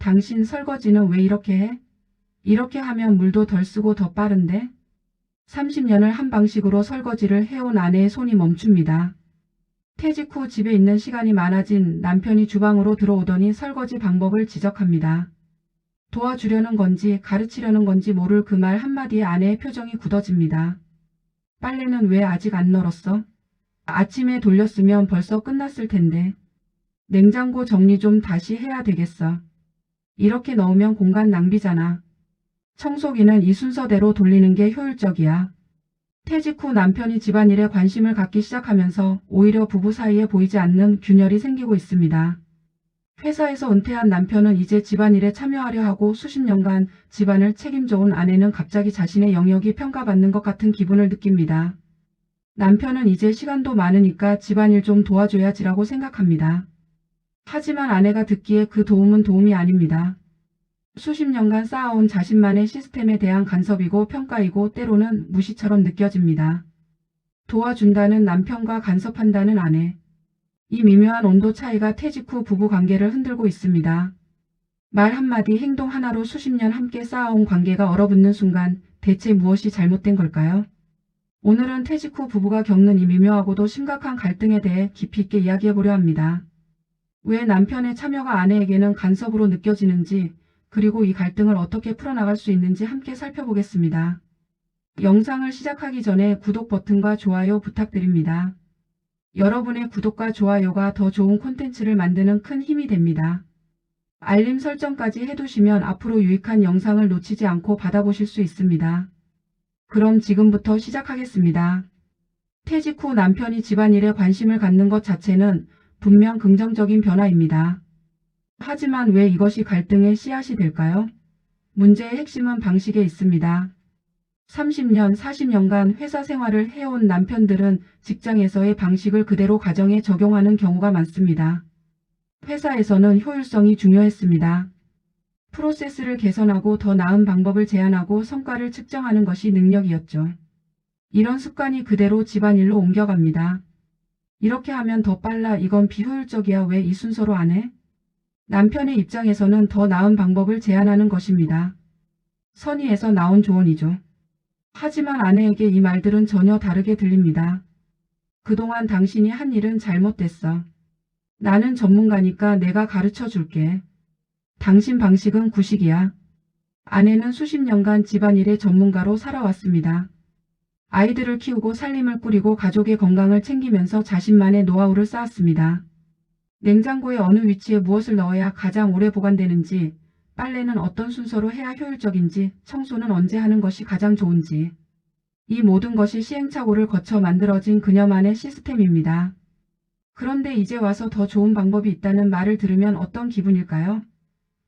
당신 설거지는 왜 이렇게 해? 이렇게 하면 물도 덜 쓰고 더 빠른데? 30년을 한 방식으로 설거지를 해온 아내의 손이 멈춥니다. 퇴직 후 집에 있는 시간이 많아진 남편이 주방으로 들어오더니 설거지 방법을 지적합니다. 도와주려는 건지 가르치려는 건지 모를 그 말 한마디에 아내의 표정이 굳어집니다. 빨래는 왜 아직 안 널었어? 아침에 돌렸으면 벌써 끝났을 텐데. 냉장고 정리 좀 다시 해야 되겠어. 이렇게 넣으면 공간 낭비잖아. 청소기는 이 순서대로 돌리는 게 효율적이야. 퇴직 후 남편이 집안일에 관심을 갖기 시작하면서 오히려 부부 사이에 보이지 않는 균열이 생기고 있습니다. 회사에서 은퇴한 남편은 이제 집안일에 참여하려 하고 수십 년간 집안을 책임져온 아내는 갑자기 자신의 영역이 평가받는 것 같은 기분을 느낍니다. 남편은 이제 시간도 많으니까 집안일 좀 도와줘야지라고 생각합니다. 하지만 아내가 듣기에 그 도움은 도움이 아닙니다. 수십 년간 쌓아온 자신만의 시스템에 대한 간섭이고 평가이고 때로는 무시처럼 느껴집니다. 도와준다는 남편과 간섭한다는 아내. 이 미묘한 온도 차이가 퇴직 후 부부 관계를 흔들고 있습니다. 말 한마디 행동 하나로 수십 년 함께 쌓아온 관계가 얼어붙는 순간 대체 무엇이 잘못된 걸까요? 오늘은 퇴직 후 부부가 겪는 이 미묘하고도 심각한 갈등에 대해 깊이 있게 이야기해보려 합니다. 왜 남편의 참여가 아내에게는 간섭으로 느껴지는지, 그리고 이 갈등을 어떻게 풀어나갈 수 있는지 함께 살펴보겠습니다. 영상을 시작하기 전에 구독 버튼과 좋아요 부탁드립니다. 여러분의 구독과 좋아요가 더 좋은 콘텐츠를 만드는 큰 힘이 됩니다. 알림 설정까지 해두시면 앞으로 유익한 영상을 놓치지 않고 받아보실 수 있습니다. 그럼 지금부터 시작하겠습니다. 퇴직 후 남편이 집안일에 관심을 갖는 것 자체는 분명 긍정적인 변화입니다. 하지만 왜 이것이 갈등의 씨앗이 될까요? 문제의 핵심은 방식에 있습니다. 30년, 40년간 회사 생활을 해온 남편들은 직장에서의 방식을 그대로 가정에 적용하는 경우가 많습니다. 회사에서는 효율성이 중요했습니다. 프로세스를 개선하고 더 나은 방법을 제안하고 성과를 측정하는 것이 능력이었죠. 이런 습관이 그대로 집안일로 옮겨갑니다. 이렇게 하면 더 빨라, 이건 비효율적이야, 왜 이 순서로 안 해? 남편의 입장에서는 더 나은 방법을 제안하는 것입니다. 선의에서 나온 조언이죠. 하지만 아내에게 이 말들은 전혀 다르게 들립니다. 그동안 당신이 한 일은 잘못됐어. 나는 전문가니까 내가 가르쳐 줄게. 당신 방식은 구식이야. 아내는 수십 년간 집안일의 전문가로 살아왔습니다. 아이들을 키우고 살림을 꾸리고 가족의 건강을 챙기면서 자신만의 노하우를 쌓았습니다. 냉장고의 어느 위치에 무엇을 넣어야 가장 오래 보관되는지, 빨래는 어떤 순서로 해야 효율적인지, 청소는 언제 하는 것이 가장 좋은지. 이 모든 것이 시행착오를 거쳐 만들어진 그녀만의 시스템입니다. 그런데 이제 와서 더 좋은 방법이 있다는 말을 들으면 어떤 기분일까요?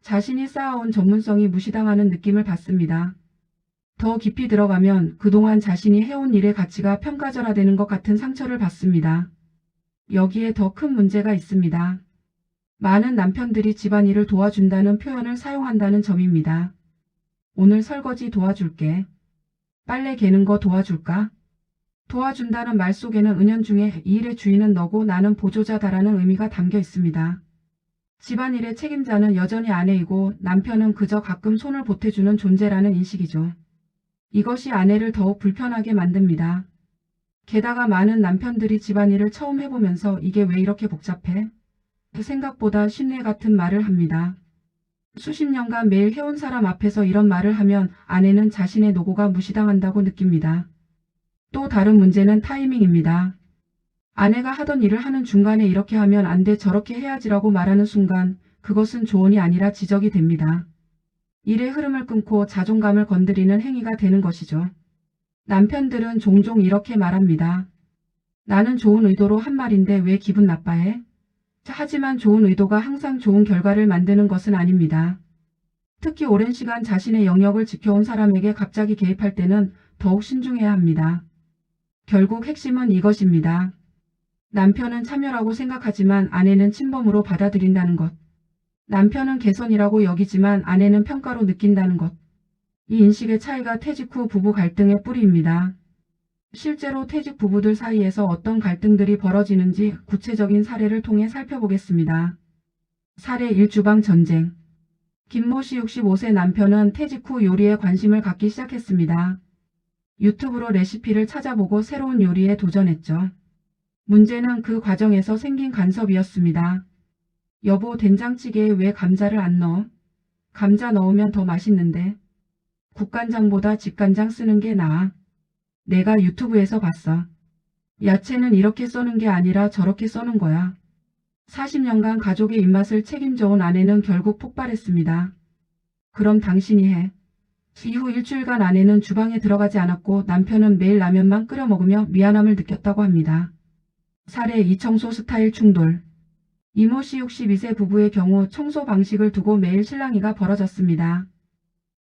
자신이 쌓아온 전문성이 무시당하는 느낌을 받습니다. 더 깊이 들어가면 그동안 자신이 해온 일의 가치가 평가절하되는 것 같은 상처를 받습니다. 여기에 더 큰 문제가 있습니다. 많은 남편들이 집안일을 도와준다는 표현을 사용한다는 점입니다. 오늘 설거지 도와줄게. 빨래 개는 거 도와줄까? 도와준다는 말 속에는 은연중에 이 일의 주인은 너고 나는 보조자다라는 의미가 담겨 있습니다. 집안일의 책임자는 여전히 아내이고 남편은 그저 가끔 손을 보태주는 존재라는 인식이죠. 이것이 아내를 더욱 불편하게 만듭니다. 게다가 많은 남편들이 집안일을 처음 해보면서 이게 왜 이렇게 복잡해? 생각보다 쉽네 같은 말을 합니다. 수십 년간 매일 해온 사람 앞에서 이런 말을 하면 아내는 자신의 노고가 무시당한다고 느낍니다. 또 다른 문제는 타이밍입니다. 아내가 하던 일을 하는 중간에 이렇게 하면 안 돼, 저렇게 해야지라고 말하는 순간 그것은 조언이 아니라 지적이 됩니다. 일의 흐름을 끊고 자존감을 건드리는 행위가 되는 것이죠. 남편들은 종종 이렇게 말합니다. 나는 좋은 의도로 한 말인데 왜 기분 나빠해? 하지만 좋은 의도가 항상 좋은 결과를 만드는 것은 아닙니다. 특히 오랜 시간 자신의 영역을 지켜온 사람에게 갑자기 개입할 때는 더욱 신중해야 합니다. 결국 핵심은 이것입니다. 남편은 참여라고 생각하지만 아내는 침범으로 받아들인다는 것. 남편은 개선이라고 여기지만 아내는 평가로 느낀다는 것. 이 인식의 차이가 퇴직 후 부부 갈등의 뿌리입니다. 실제로 퇴직 부부들 사이에서 어떤 갈등들이 벌어지는지 구체적인 사례를 통해 살펴보겠습니다. 사례 1. 주방 전쟁. 김모 씨 65세 남편은 퇴직 후 요리에 관심을 갖기 시작했습니다. 유튜브로 레시피를 찾아보고 새로운 요리에 도전했죠. 문제는 그 과정에서 생긴 간섭이었습니다. 여보, 된장찌개에 왜 감자를 안 넣어? 감자 넣으면 더 맛있는데. 국간장보다 집간장 쓰는 게 나아. 내가 유튜브에서 봤어. 야채는 이렇게 써는 게 아니라 저렇게 써는 거야. 40년간 가족의 입맛을 책임져온 아내는 결국 폭발했습니다. 그럼 당신이 해. 이후 일주일간 아내는 주방에 들어가지 않았고 남편은 매일 라면만 끓여 먹으며 미안함을 느꼈다고 합니다. 사례 2. 청소 스타일 충돌. 이모 씨 62세 부부의 경우 청소 방식을 두고 매일 실랑이가 벌어졌습니다.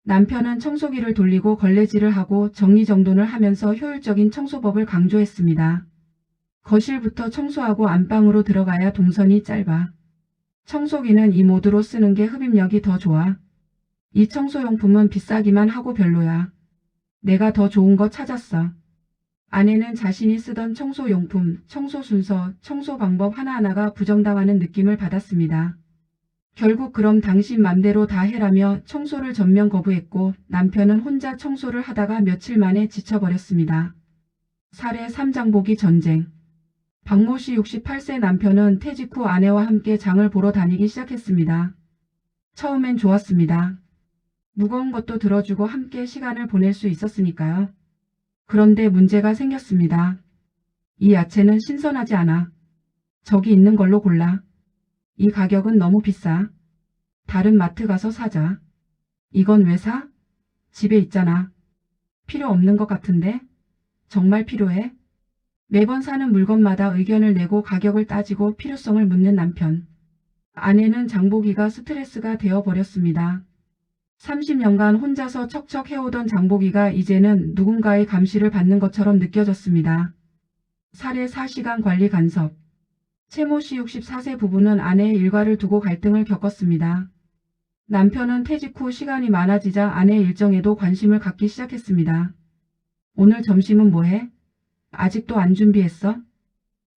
남편은 청소기를 돌리고 걸레질을 하고 정리정돈을 하면서 효율적인 청소법을 강조했습니다. 거실부터 청소하고 안방으로 들어가야 동선이 짧아. 청소기는 이 모드로 쓰는 게 흡입력이 더 좋아. 이 청소용품은 비싸기만 하고 별로야. 내가 더 좋은 거 찾았어. 아내는 자신이 쓰던 청소용품, 청소 순서, 청소 방법 하나하나가 부정당하는 느낌을 받았습니다. 결국 그럼 당신 맘대로 다 해라며 청소를 전면 거부했고 남편은 혼자 청소를 하다가 며칠 만에 지쳐버렸습니다. 사례 3. 장보기 전쟁. 박모 씨 68세 남편은 퇴직 후 아내와 함께 장을 보러 다니기 시작했습니다. 처음엔 좋았습니다. 무거운 것도 들어주고 함께 시간을 보낼 수 있었으니까요. 그런데 문제가 생겼습니다. 이 야채는 신선하지 않아. 저기 있는 걸로 골라. 이 가격은 너무 비싸. 다른 마트 가서 사자. 이건 왜 사? 집에 있잖아. 필요 없는 것 같은데? 정말 필요해? 매번 사는 물건마다 의견을 내고 가격을 따지고 필요성을 묻는 남편. 아내는 장보기가 스트레스가 되어버렸습니다. 30년간 혼자서 척척 해오던 장보기가 이제는 누군가의 감시를 받는 것처럼 느껴졌습니다. 사례 4시간 관리 간섭. 채모 씨 64세 부부는 아내의 일과를 두고 갈등을 겪었습니다. 남편은 퇴직 후 시간이 많아지자 아내의 일정에도 관심을 갖기 시작했습니다. 오늘 점심은 뭐 해? 아직도 안 준비했어?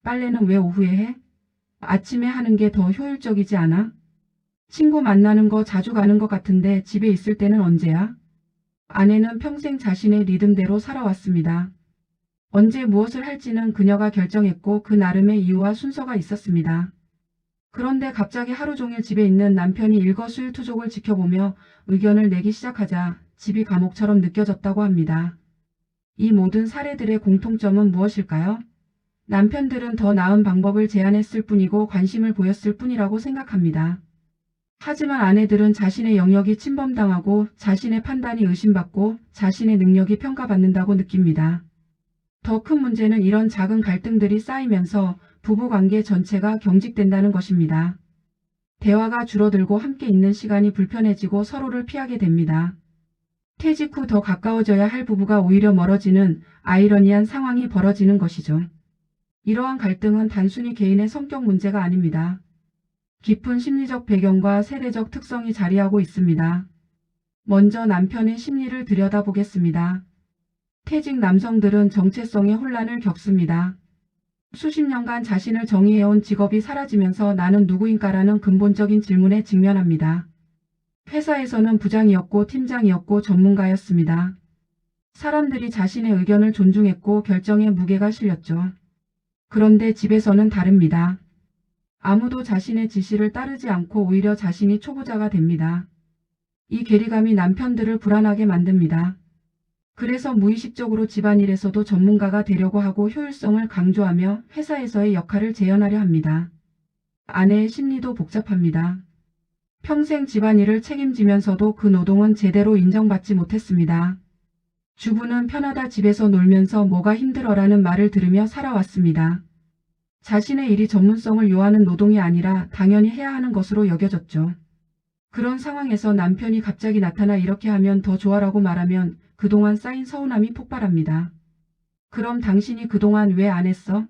빨래는 왜 오후에 해? 아침에 하는 게 더 효율적이지 않아? 친구 만나는 거 자주 가는 것 같은데 집에 있을 때는 언제야? 아내는 평생 자신의 리듬대로 살아왔습니다. 언제 무엇을 할지는 그녀가 결정했고 그 나름의 이유와 순서가 있었습니다. 그런데 갑자기 하루 종일 집에 있는 남편이 일거수일투족을 지켜보며 의견을 내기 시작하자 집이 감옥처럼 느껴졌다고 합니다. 이 모든 사례들의 공통점은 무엇일까요? 남편들은 더 나은 방법을 제안했을 뿐이고 관심을 보였을 뿐이라고 생각합니다. 하지만 아내들은 자신의 영역이 침범당하고 자신의 판단이 의심받고 자신의 능력이 평가받는다고 느낍니다. 더 큰 문제는 이런 작은 갈등들이 쌓이면서 부부관계 전체가 경직된다는 것입니다. 대화가 줄어들고 함께 있는 시간이 불편해지고 서로를 피하게 됩니다. 퇴직 후 더 가까워져야 할 부부가 오히려 멀어지는 아이러니한 상황이 벌어지는 것이죠. 이러한 갈등은 단순히 개인의 성격 문제가 아닙니다. 깊은 심리적 배경과 세대적 특성이 자리하고 있습니다. 먼저 남편의 심리를 들여다보겠습니다. 퇴직 남성들은 정체성의 혼란을 겪습니다. 수십 년간 자신을 정의해온 직업이 사라지면서 나는 누구인가라는 근본적인 질문에 직면합니다. 회사에서는 부장이었고 팀장이었고 전문가였습니다. 사람들이 자신의 의견을 존중했고 결정에 무게가 실렸죠. 그런데 집에서는 다릅니다. 아무도 자신의 지시를 따르지 않고 오히려 자신이 초보자가 됩니다. 이 괴리감이 남편들을 불안하게 만듭니다. 그래서 무의식적으로 집안일에서도 전문가가 되려고 하고 효율성을 강조하며 회사에서의 역할을 재현하려 합니다. 아내의 심리도 복잡합니다. 평생 집안일을 책임지면서도 그 노동은 제대로 인정받지 못했습니다. 주부는 편하다 집에서 놀면서 뭐가 힘들어라는 말을 들으며 살아왔습니다. 자신의 일이 전문성을 요하는 노동이 아니라 당연히 해야 하는 것으로 여겨졌죠. 그런 상황에서 남편이 갑자기 나타나 이렇게 하면 더 좋아라고 말하면 그동안 쌓인 서운함이 폭발합니다. 그럼 당신이 그동안 왜 안 했어?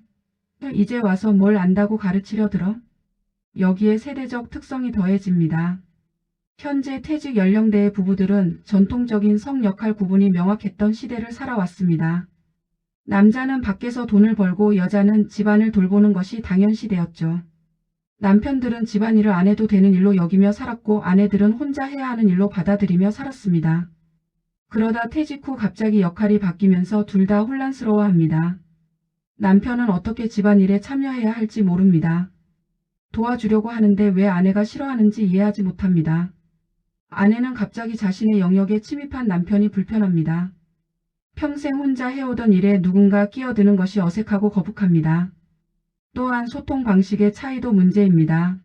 이제 와서 뭘 안다고 가르치려 들어? 여기에 세대적 특성이 더해집니다. 현재 퇴직 연령대의 부부들은 전통적인 성 역할 구분이 명확했던 시대를 살아왔습니다. 남자는 밖에서 돈을 벌고 여자는 집안을 돌보는 것이 당연시되었죠. 남편들은 집안일을 안 해도 되는 일로 여기며 살았고 아내들은 혼자 해야 하는 일로 받아들이며 살았습니다. 그러다 퇴직 후 갑자기 역할이 바뀌면서 둘 다 혼란스러워합니다. 남편은 어떻게 집안일에 참여해야 할지 모릅니다. 도와주려고 하는데 왜 아내가 싫어하는지 이해하지 못합니다. 아내는 갑자기 자신의 영역에 침입한 남편이 불편합니다. 평생 혼자 해오던 일에 누군가 끼어드는 것이 어색하고 거북합니다. 또한 소통 방식의 차이도 문제입니다.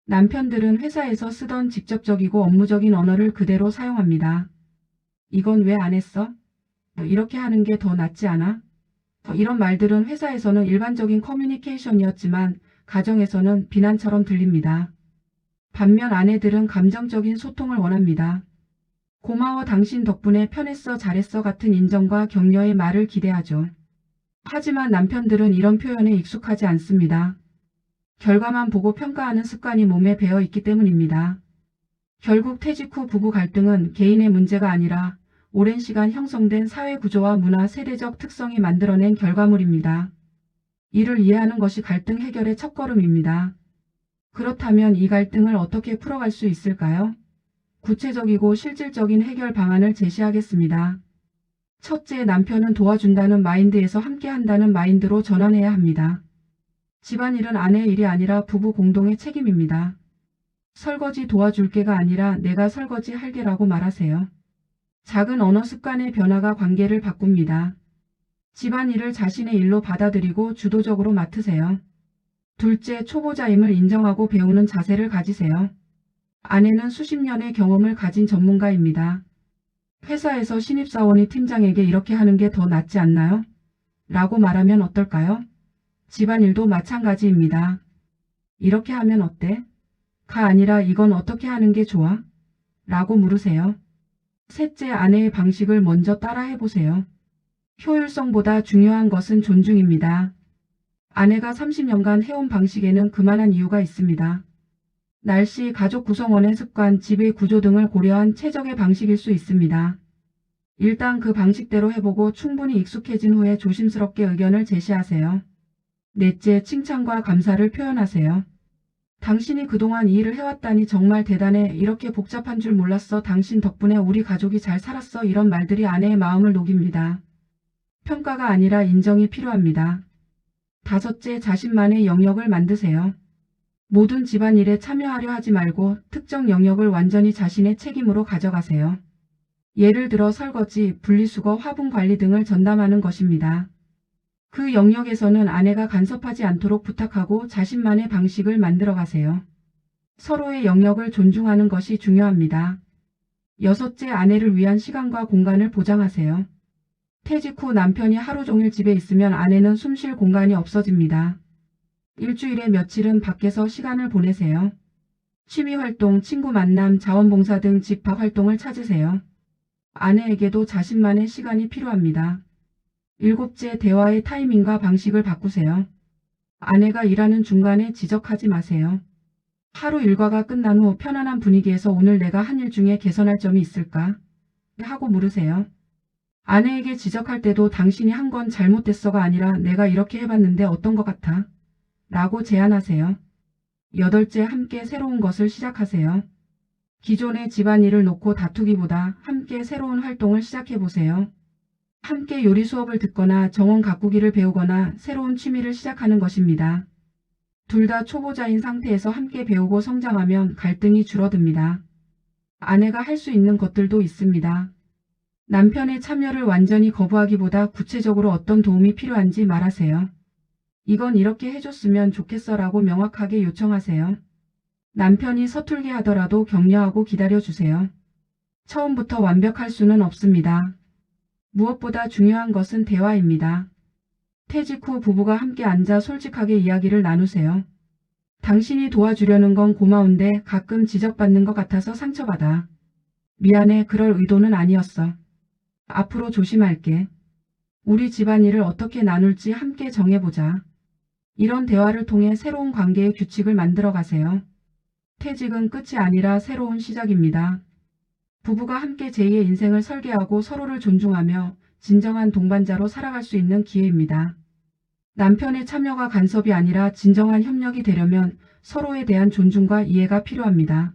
남편들은 회사에서 쓰던 직접적이고 업무적인 언어를 그대로 사용합니다. 이건 왜 안 했어? 이렇게 하는 게 더 낫지 않아? 이런 말들은 회사에서는 일반적인 커뮤니케이션이었지만 가정에서는 비난처럼 들립니다. 반면 아내들은 감정적인 소통을 원합니다. 고마워 당신 덕분에 편했어 잘했어 같은 인정과 격려의 말을 기대하죠. 하지만 남편들은 이런 표현에 익숙하지 않습니다. 결과만 보고 평가하는 습관이 몸에 배어 있기 때문입니다. 결국 퇴직 후 부부 갈등은 개인의 문제가 아니라 오랜 시간 형성된 사회 구조와 문화 세대적 특성이 만들어낸 결과물입니다. 이를 이해하는 것이 갈등 해결의 첫걸음입니다. 그렇다면 이 갈등을 어떻게 풀어갈 수 있을까요? 구체적이고 실질적인 해결 방안을 제시하겠습니다. 첫째, 남편은 도와준다는 마인드에서 함께한다는 마인드로 전환해야 합니다. 집안일은 아내의 일이 아니라 부부 공동의 책임입니다. 설거지 도와줄게가 아니라 내가 설거지 할게라고 말하세요. 작은 언어 습관의 변화가 관계를 바꿉니다. 집안일을 자신의 일로 받아들이고 주도적으로 맡으세요. 둘째, 초보자임을 인정하고 배우는 자세를 가지세요. 아내는 수십 년의 경험을 가진 전문가입니다. 회사에서 신입사원이 팀장에게 이렇게 하는 게 더 낫지 않나요? 라고 말하면 어떨까요? 집안일도 마찬가지입니다. 이렇게 하면 어때? 가 아니라 이건 어떻게 하는 게 좋아? 라고 물으세요. 셋째, 아내의 방식을 먼저 따라 해보세요. 효율성보다 중요한 것은 존중입니다. 아내가 30년간 해온 방식에는 그만한 이유가 있습니다. 날씨, 가족 구성원의 습관, 집의 구조 등을 고려한 최적의 방식일 수 있습니다. 일단 그 방식대로 해보고 충분히 익숙해진 후에 조심스럽게 의견을 제시하세요. 넷째, 칭찬과 감사를 표현하세요. 당신이 그동안 이 일을 해왔다니 정말 대단해. 이렇게 복잡한 줄 몰랐어. 당신 덕분에 우리 가족이 잘 살았어. 이런 말들이 아내의 마음을 녹입니다. 평가가 아니라 인정이 필요합니다. 다섯째, 자신만의 영역을 만드세요. 모든 집안일에 참여하려 하지 말고 특정 영역을 완전히 자신의 책임으로 가져가세요. 예를 들어 설거지, 분리수거, 화분 관리 등을 전담하는 것입니다. 그 영역에서는 아내가 간섭하지 않도록 부탁하고 자신만의 방식을 만들어 가세요. 서로의 영역을 존중하는 것이 중요합니다. 여섯째, 아내를 위한 시간과 공간을 보장하세요. 퇴직 후 남편이 하루 종일 집에 있으면 아내는 숨 쉴 공간이 없어집니다. 일주일에 며칠은 밖에서 시간을 보내세요. 취미활동, 친구 만남, 자원봉사 등 집 밖 활동을 찾으세요. 아내에게도 자신만의 시간이 필요합니다. 일곱째, 대화의 타이밍과 방식을 바꾸세요. 아내가 일하는 중간에 지적하지 마세요. 하루 일과가 끝난 후 편안한 분위기에서 오늘 내가 한 일 중에 개선할 점이 있을까? 하고 물으세요. 아내에게 지적할 때도 당신이 한 건 잘못됐어가 아니라 내가 이렇게 해봤는데 어떤 것 같아? 라고 제안하세요. 여덟째, 함께 새로운 것을 시작하세요. 기존의 집안일을 놓고 다투기보다 함께 새로운 활동을 시작해보세요. 함께 요리 수업을 듣거나 정원 가꾸기를 배우거나 새로운 취미를 시작하는 것입니다. 둘 다 초보자인 상태에서 함께 배우고 성장하면 갈등이 줄어듭니다. 아내가 할 수 있는 것들도 있습니다. 남편의 참여를 완전히 거부하기보다 구체적으로 어떤 도움이 필요한지 말하세요. 이건 이렇게 해줬으면 좋겠어 라고 명확하게 요청하세요. 남편이 서툴게 하더라도 격려하고 기다려주세요. 처음부터 완벽할 수는 없습니다. 무엇보다 중요한 것은 대화입니다. 퇴직 후 부부가 함께 앉아 솔직하게 이야기를 나누세요. 당신이 도와주려는 건 고마운데 가끔 지적받는 것 같아서 상처받아. 미안해, 그럴 의도는 아니었어. 앞으로 조심할게. 우리 집안일을 어떻게 나눌지 함께 정해보자. 이런 대화를 통해 새로운 관계의 규칙을 만들어 가세요. 퇴직은 끝이 아니라 새로운 시작입니다. 부부가 함께 제2의 인생을 설계하고 서로를 존중하며 진정한 동반자로 살아갈 수 있는 기회입니다. 남편의 참여가 간섭이 아니라 진정한 협력이 되려면 서로에 대한 존중과 이해가 필요합니다.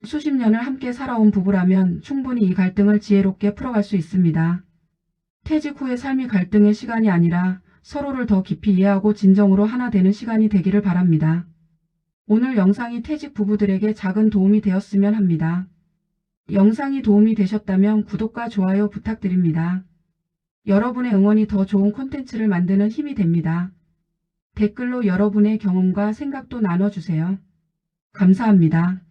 수십 년을 함께 살아온 부부라면 충분히 이 갈등을 지혜롭게 풀어갈 수 있습니다. 퇴직 후의 삶이 갈등의 시간이 아니라 서로를 더 깊이 이해하고 진정으로 하나 되는 시간이 되기를 바랍니다. 오늘 영상이 퇴직 부부들에게 작은 도움이 되었으면 합니다. 영상이 도움이 되셨다면 구독과 좋아요 부탁드립니다. 여러분의 응원이 더 좋은 콘텐츠를 만드는 힘이 됩니다. 댓글로 여러분의 경험과 생각도 나눠주세요. 감사합니다.